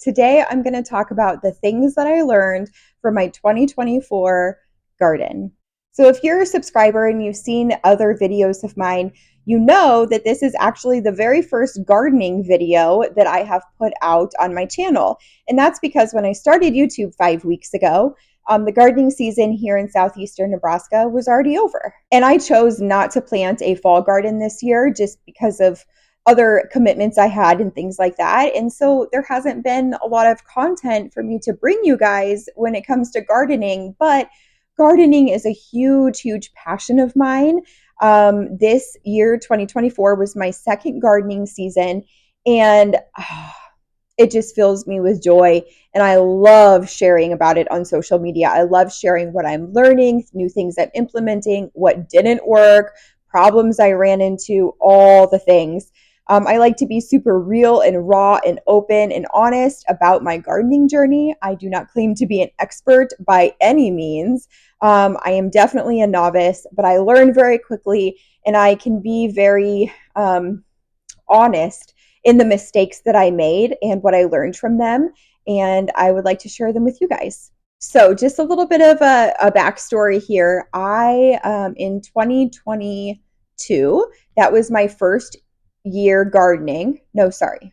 Today I'm going to talk about the things that I learned from my 2024 garden. So if you're a subscriber and you've seen other videos of mine, you know that this is actually the very first gardening video that I have put out on my channel. And that's because when I started YouTube 5 weeks ago, the gardening season here in southeastern Nebraska was already over. And I chose not to plant a fall garden this year just because of other commitments I had and things like that. And so there hasn't been a lot of content for me to bring you guys when it comes to gardening, but gardening is a huge, huge passion of mine. This year, 2024, was my second gardening season, and it just fills me with joy. And I love sharing about it on social media. I love sharing what I'm learning, new things I'm implementing, what didn't work, problems I ran into, all the things. I like to be super real and raw and open and honest about my gardening journey. I do not claim to be an expert by any means. I am definitely a novice, but I learn very quickly, and I can be very honest in the mistakes that I made and what I learned from them. And I would like to share them with you guys. So just a little bit of a backstory here. In 2022, that was my first year gardening. No, sorry.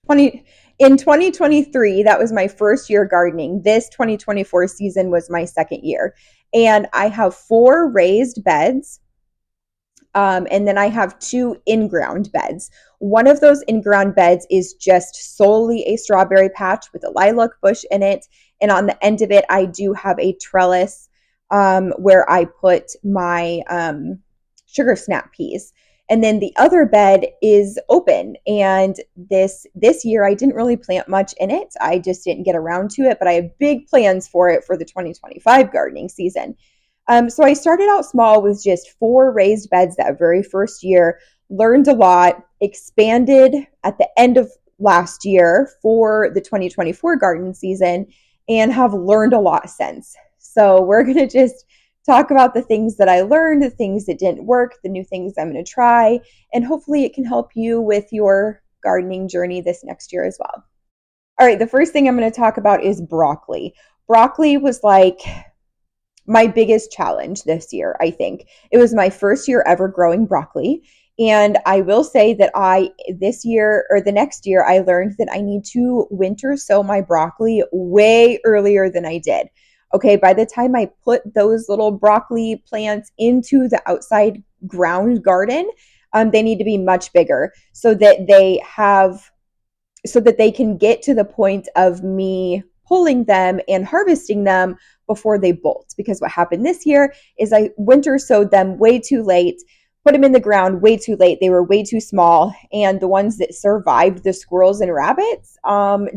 In 2023, that was my first year gardening. This 2024 season was my second year. And I have 4 raised beds. And then I have 2 in-ground beds. One of those in-ground beds is just solely a strawberry patch with a lilac bush in it. And on the end of it, I do have a trellis where I put my sugar snap peas. And then the other bed is open. And this year, I didn't really plant much in it. I just didn't get around to it, but I have big plans for it for the 2025 gardening season. So I started out small with just 4 raised beds that very first year, learned a lot, expanded at the end of last year for the 2024 garden season, and have learned a lot since. So we're going to just talk about the things that I learned, the things that didn't work, the new things I'm going to try, and hopefully it can help you with your gardening journey this next year as well. All right, the first thing I'm going to talk about is broccoli. Broccoli was like my biggest challenge this year, I think. It was my first year ever growing broccoli. And I will say that this year or the next year, I learned that I need to winter sow my broccoli way earlier than I did. Okay, by the time I put those little broccoli plants into the outside ground garden, they need to be much bigger so that they can get to the point of me pulling them and harvesting them before they bolt. Because what happened this year is I winter sowed them way too late, put them in the ground way too late. They were way too small. And the ones that survived the squirrels and rabbits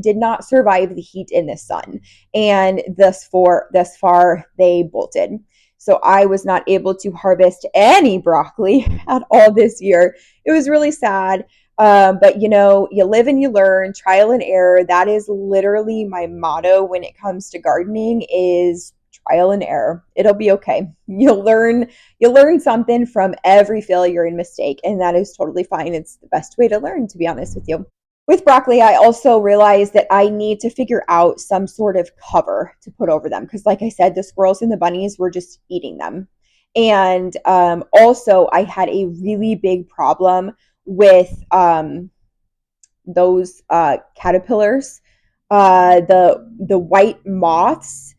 did not survive the heat in the sun. And thus far, they bolted. So I was not able to harvest any broccoli at all this year. It was really sad. But you live and you learn, trial and error. That is literally my motto when it comes to gardening is trial and error. It'll be okay. You'll learn something from every failure and mistake, and that is totally fine. It's the best way to learn, to be honest with you. With broccoli, I also realized that I need to figure out some sort of cover to put over them because, like I said, the squirrels and the bunnies were just eating them. And also, I had a really big problem with those caterpillars. The white moths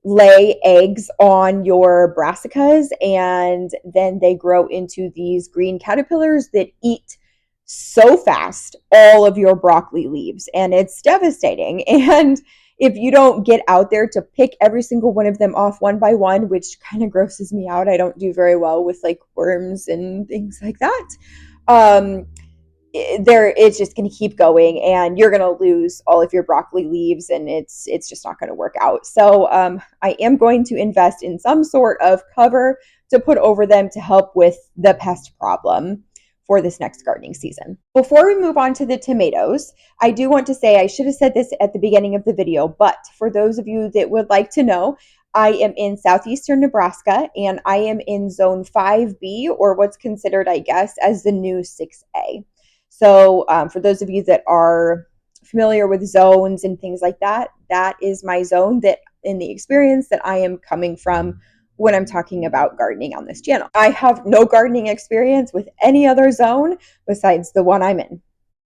lay eggs on your brassicas, and then they grow into these green caterpillars that eat so fast all of your broccoli leaves, and it's devastating. And if you don't get out there to pick every single one of them off one by one, which kind of grosses me out, I don't do very well with like worms and things like that. It's just going to keep going, and you're going to lose all of your broccoli leaves, and it's just not going to work out. So I am going to invest in some sort of cover to put over them to help with the pest problem for this next gardening season. Before we move on to the tomatoes, I do want to say, I should have said this at the beginning of the video, but for those of you that would like to know, I am in southeastern Nebraska, and I am in zone 5B, or what's considered, I guess, as the new 6A. So for those of you that are familiar with zones and things like that, that is my zone, that in the experience that I am coming from when I'm talking about gardening on this channel. I have no gardening experience with any other zone besides the one I'm in.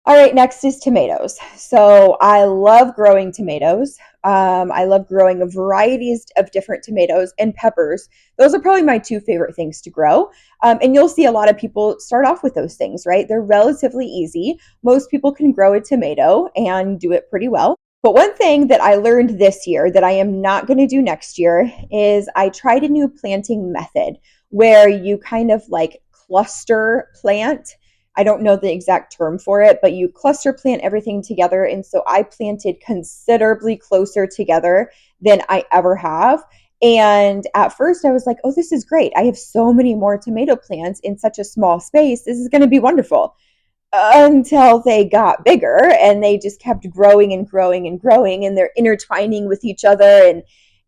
All right, next is tomatoes. So I love growing tomatoes. I love growing varieties of different tomatoes and peppers. Those are probably my two favorite things to grow. And you'll see a lot of people start off with those things, right? They're relatively easy. Most people can grow a tomato and do it pretty well. But one thing that I learned this year that I am not going to do next year is I tried a new planting method where you kind of like cluster plant. I don't know the exact term for it, but you cluster plant everything together. And so I planted considerably closer together than I ever have. And at first I was like, oh, this is great. I have so many more tomato plants in such a small space. This is going to be wonderful. Until they got bigger and they just kept growing and growing and growing, and they're intertwining with each other. And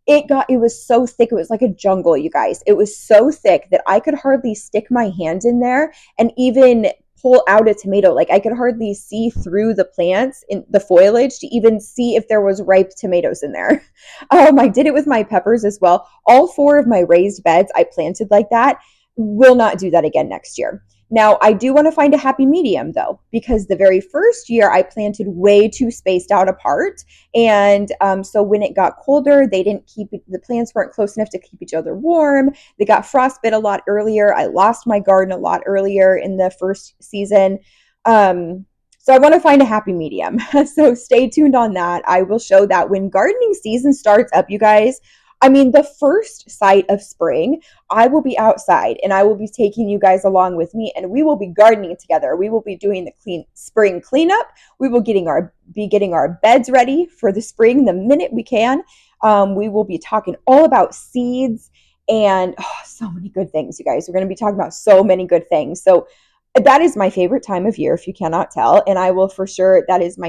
it was so thick. It was like a jungle, you guys. It was so thick that I could hardly stick my hand in there and even pull out a tomato. Like I could hardly see through the plants in the foliage to even see if there was ripe tomatoes in there. I did it with my peppers as well. All 4 of my raised beds I planted like that. Will not do that again next year. Now, I do want to find a happy medium though, because the very first year I planted way too spaced out apart. And so when it got colder, the plants weren't close enough to keep each other warm. They got frostbit a lot earlier. I lost my garden a lot earlier in the first season. So I want to find a happy medium. So stay tuned on that. I will show that when gardening season starts up, you guys. I mean, the first sight of spring, I will be outside and I will be taking you guys along with me, and we will be gardening together. We will be doing the spring cleanup. We will be getting our beds ready for the spring the minute we can. We will be talking all about seeds and so many good things, you guys. We're going to be talking about so many good things. So that is my favorite time of year, if you cannot tell. And I will for sure, that is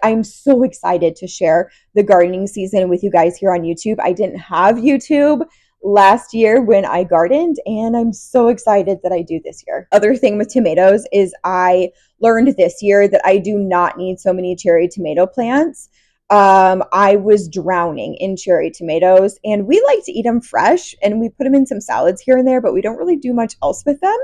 I'm so excited to share the gardening season with you guys here on YouTube. I didn't have YouTube last year when I gardened, and I'm so excited that I do this year. Other thing with tomatoes is I learned this year that I do not need so many cherry tomato plants. I was drowning in cherry tomatoes, and we like to eat them fresh, and we put them in some salads here and there, but we don't really do much else with them.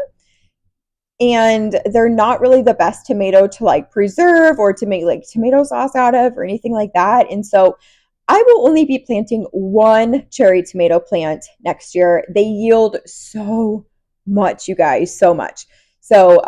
And they're not really the best tomato to like preserve or to make like tomato sauce out of or anything like that. And so I will only be planting 1 cherry tomato plant next year. They yield so much, you guys, so much. So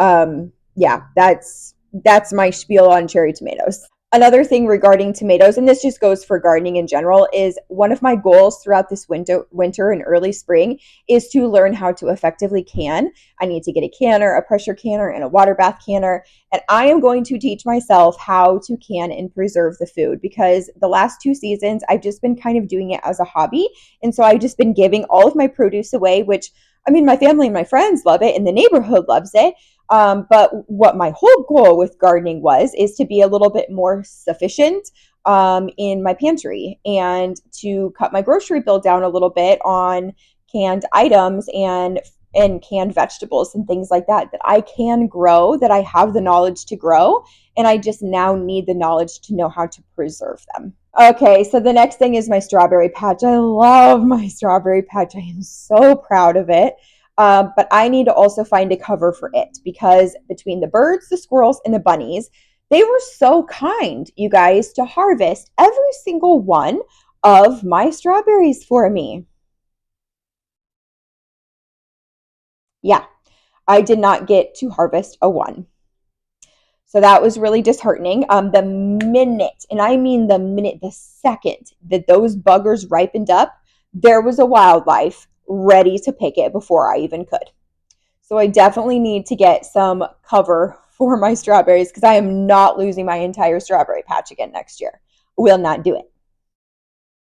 yeah, that's my spiel on cherry tomatoes. Another thing regarding tomatoes, and this just goes for gardening in general, is one of my goals throughout this winter and early spring is to learn how to effectively can. I need to get a canner, a pressure canner, and a water bath canner. And I am going to teach myself how to can and preserve the food, because the last 2 seasons, I've just been kind of doing it as a hobby. And so I've just been giving all of my produce away, which, I mean, my family and my friends love it, and the neighborhood loves it. But what my whole goal with gardening is to be a little bit more sufficient in my pantry, and to cut my grocery bill down a little bit on canned items and canned vegetables and things like that I can grow, that I have the knowledge to grow, and I just now need the knowledge to know how to preserve them. Okay, so the next thing is my strawberry patch. I love my strawberry patch. I am so proud of it. But I need to also find a cover for it, because between the birds, the squirrels, and the bunnies, they were so kind, you guys, to harvest every single one of my strawberries for me. Yeah, I did not get to harvest a one. So that was really disheartening. The minute, and I mean the minute, the second that those buggers ripened up, there was a wildlife ready to pick it before I even could. So I definitely need to get some cover for my strawberries, because I am not losing my entire strawberry patch again next year. Will not do it.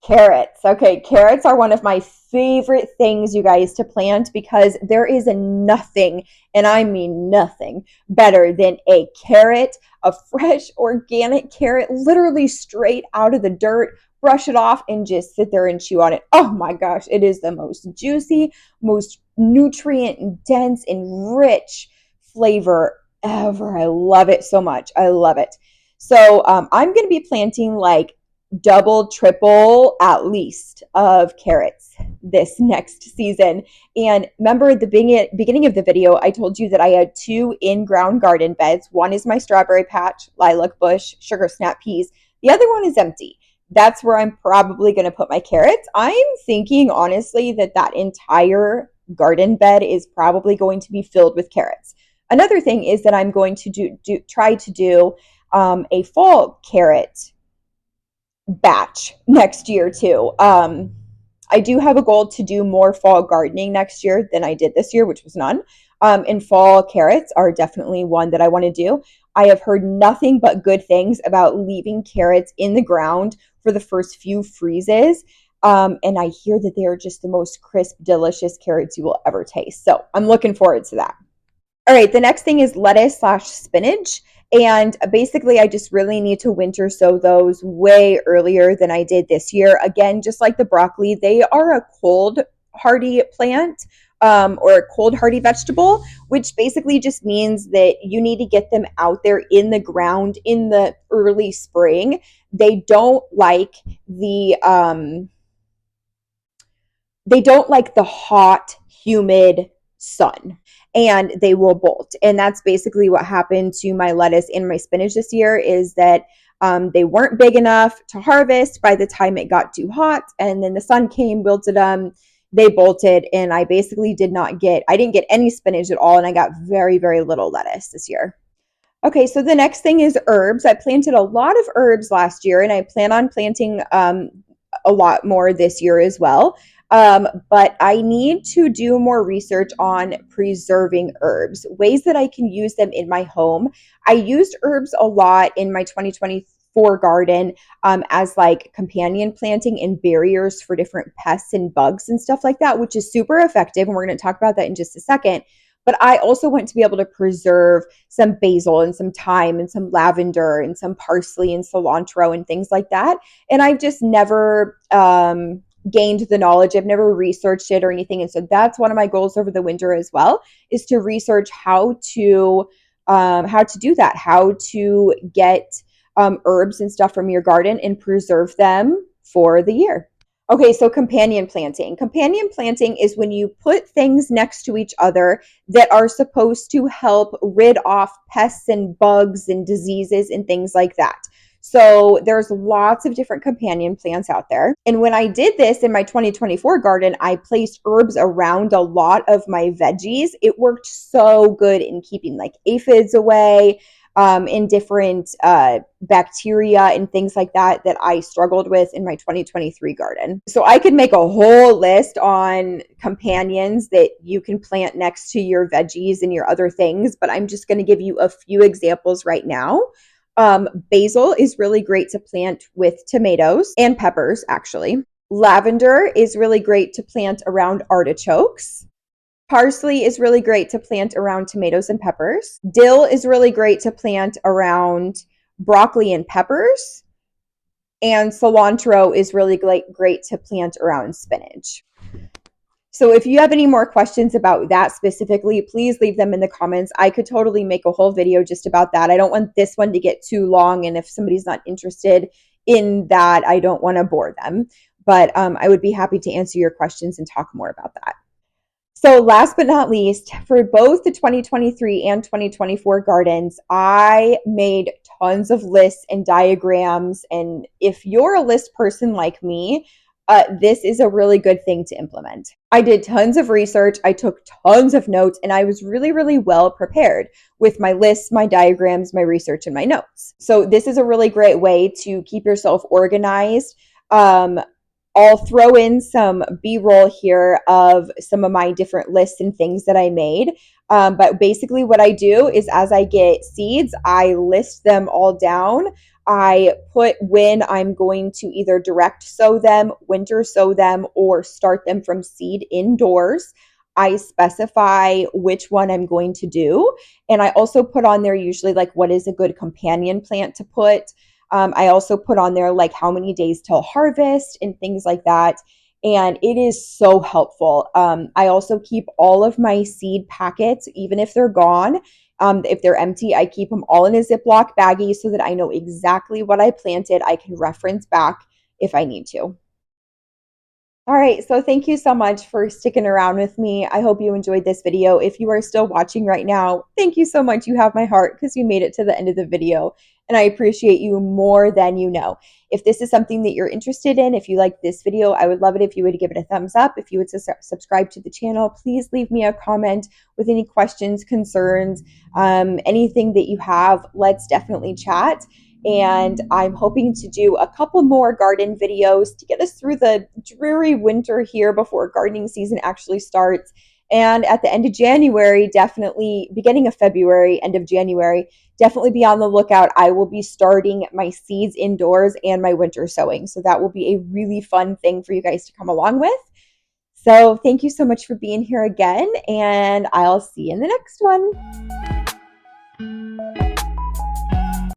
Carrots. Okay, carrots are one of my favorite things, you guys, to plant, because there is nothing, and I mean nothing, better than a carrot, a fresh organic carrot, literally straight out of the dirt. Brush it off and just sit there and chew on it. Oh my gosh, it is the most juicy, most nutrient dense and rich flavor ever. I love it so much. I love it. So I'm going to be planting like double, triple at least of carrots this next season. And remember at the beginning of the video, I told you that I had 2 in-ground garden beds. One is my strawberry patch, lilac bush, sugar snap peas. The other one is empty. That's where I'm probably going to put my carrots. I'm thinking honestly that that entire garden bed is probably going to be filled with carrots. Another thing is that I'm going to try to do a fall carrot batch next year too. I do have a goal to do more fall gardening next year than I did this year, which was none. And fall carrots are definitely one that I want to do. I have heard nothing but good things about leaving carrots in the ground for the first few freezes. And I hear that they are just the most crisp, delicious carrots you will ever taste. So I'm looking forward to that. All right, the next thing is lettuce / spinach. And basically, I just really need to winter sow those way earlier than I did this year. Again, just like the broccoli, they are a cold hardy plant or a cold hardy vegetable, which basically just means that you need to get them out there in the ground in the early spring. They don't like the hot, humid sun, and they will bolt. And that's basically what happened to my lettuce and my spinach this year, is that they weren't big enough to harvest by the time it got too hot, and then the sun came, wilted them, they bolted, and I basically didn't get any spinach at all, and I got very, very little lettuce this year. Okay, so the next thing is herbs. I planted a lot of herbs last year, and I plan on planting a lot more this year as well. But I need to do more research on preserving herbs, ways that I can use them in my home. I used herbs a lot in my 2024 garden as like companion planting and barriers for different pests and bugs and stuff like that, which is super effective. And we're going to talk about that in just a second. But I also want to be able to preserve some basil and some thyme and some lavender and some parsley and cilantro and things like that. And I've just never gained the knowledge. I've never researched it or anything. And so that's one of my goals over the winter as well, is to research how to do that, how to get herbs and stuff from your garden and preserve them for the year. Okay, so companion planting. Companion planting is when you put things next to each other that are supposed to help rid off pests and bugs and diseases and things like that. So there's lots of different companion plants out there. And when I did this in my 2024 garden, I placed herbs around a lot of my veggies. It worked so good in keeping like aphids away, in different bacteria and things like that I struggled with in my 2023 garden. So I could make a whole list on companions that you can plant next to your veggies and your other things, but I'm just going to give you a few examples right now. Basil is really great to plant with tomatoes and peppers, actually. Lavender is really great to plant around artichokes. Parsley is really great to plant around tomatoes and peppers. Dill is really great to plant around broccoli and peppers. And cilantro is really great to plant around spinach. So if you have any more questions about that specifically, please leave them in the comments. I could totally make a whole video just about that. I don't want this one to get too long, and if somebody's not interested in that, I don't want to bore them. But I would be happy to answer your questions and talk more about that. So last but not least, for both the 2023 and 2024 gardens, I made tons of lists and diagrams. And if you're a list person like me, this is a really good thing to implement. I did tons of research, I took tons of notes, and I was really, really well prepared with my lists, my diagrams, my research, and my notes. So this is a really great way to keep yourself organized. I'll throw in some B-roll here of some of my different lists and things that I made. But basically what I do is as I get seeds, I list them all down. I put when I'm going to either direct sow them, winter sow them, or start them from seed indoors. I specify which one I'm going to do. And I also put on there usually like what is a good companion plant to put. I also put on there like how many days till harvest and things like that. And it is so helpful. I also keep all of my seed packets, even if they're gone, If they're empty, I keep them all in a Ziploc baggie so that I know exactly what I planted. I can reference back if I need to. All right, so thank you so much for sticking around with me. I hope you enjoyed this video. If you are still watching right now, thank you so much. You have my heart because you made it to the end of the video, and I appreciate you more than you know. If this is something that you're interested in, if you like this video, I would love it if you would give it a thumbs up. If you would subscribe to the channel, please leave me a comment with any questions, concerns, anything that you have. Let's definitely chat. And I'm hoping to do a couple more garden videos to get us through the dreary winter here before gardening season actually starts. And at the end of January, definitely beginning of February, end of January, definitely be on the lookout. I will be starting my seeds indoors and my winter sowing. So that will be a really fun thing for you guys to come along with. So thank you so much for being here again, and I'll see you in the next one.